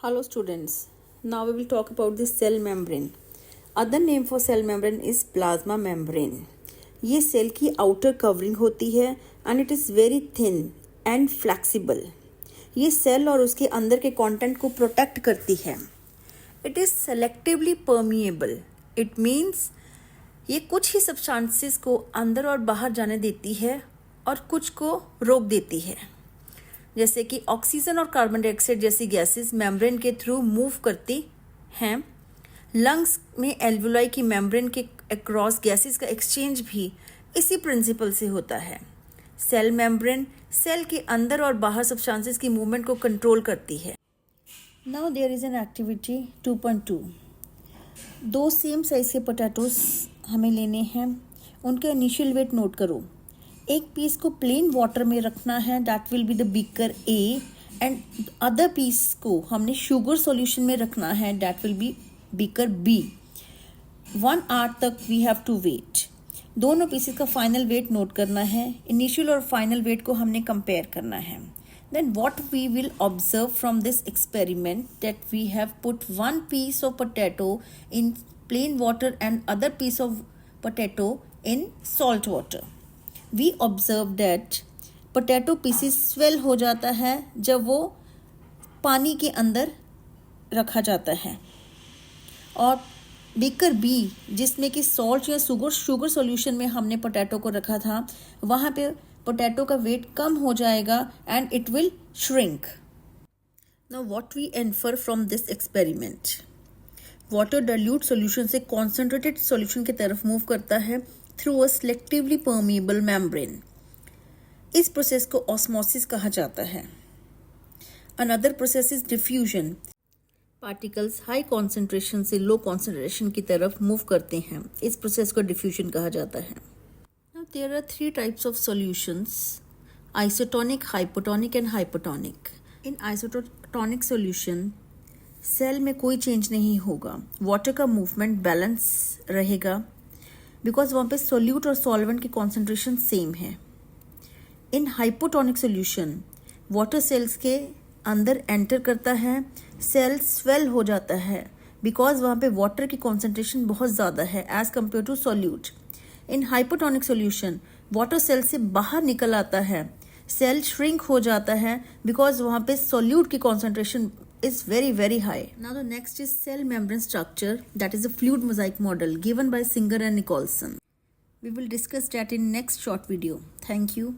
Hello students, now we will talk about the cell membrane. Other name for cell membrane is plasma membrane. ये cell की outer covering होती है and it is very thin and flexible. ये cell और उसके अंदर के content को प्रोटेक्ट करती है. It is selectively permeable. It means ये कुछ ही सब्सटेंसेस को अंदर और बाहर जाने देती है और कुछ को रोक देती है. जैसे कि ऑक्सीजन और कार्बन डाइऑक्साइड जैसी गैसेस मेम्ब्रेन के थ्रू मूव करती हैं. लंग्स में एल्वुलाई की मेम्ब्रेन के अक्रॉस गैसेस का एक्सचेंज भी इसी प्रिंसिपल से होता है. सेल मेम्ब्रेन सेल के अंदर और बाहर सब्सटेंसेस की मूवमेंट को कंट्रोल करती है. Now there is an activity 2.2. 2 same size के पोटैटोस हमें लेने हैं. उनका इनिशियल वेट नोट करो. एक पीस को प्लेन वाटर में रखना है, that will be the beaker A, and other piece को हमने शुगर सॉल्यूशन में रखना है, that will be beaker B. 1 hour तक वी हैव टू वेट. दोनों पीसेस का फाइनल वेट नोट करना है. इनिशियल और फाइनल वेट को हमने कंपेयर करना है. Then what we will observe from this experiment that we have put one piece of potato in plain water and other piece of potato in salt water. We observe that potato pieces swell हो जाता है जब वो पानी के अंदर रखा जाता है, और बीकर बी जिसमें कि सॉल्ट या शुगर सॉल्यूशन में हमने पोटैटो को रखा था, वहाँ पे पोटैटो का वेट कम हो जाएगा and it will shrink. Now what we infer from this experiment. Water dilute solution से कॉन्सेंट्रेटेड सॉल्यूशन की तरफ मूव करता है through a selectively permeable membrane. इस प्रोसेस को ऑस्मोसिस कहा जाता है. Another process is diffusion. Particles high concentration से लो कॉन्सेंट्रेशन की तरफ मूव करते हैं. इस प्रोसेस को डिफ्यूजन कहा जाता है. Now there are 3 types of solutions: isotonic, hypotonic and hypotonic. In isotonic solution cell में कोई चेंज नहीं होगा. वाटर का मूवमेंट बैलेंस रहेगा बिकॉज वहाँ पे सोल्यूट और सॉल्वेंट की कॉन्सेंट्रेशन सेम है. इन हाइपोटोनिक सोल्यूशन वाटर सेल्स के अंदर एंटर करता है, सेल स्वेल हो जाता है बिकॉज वहाँ पे वाटर की कॉन्सेंट्रेशन बहुत ज़्यादा है as compare to solute. In hypotonic solution water cell से बाहर निकल आता है, सेल श्रिंक हो जाता है बिकॉज वहाँ पे सोल्यूट की concentration is very high. Now the next is cell membrane structure, that is a fluid mosaic model given by Singer and Nicholson. We will discuss that in next short video. Thank you.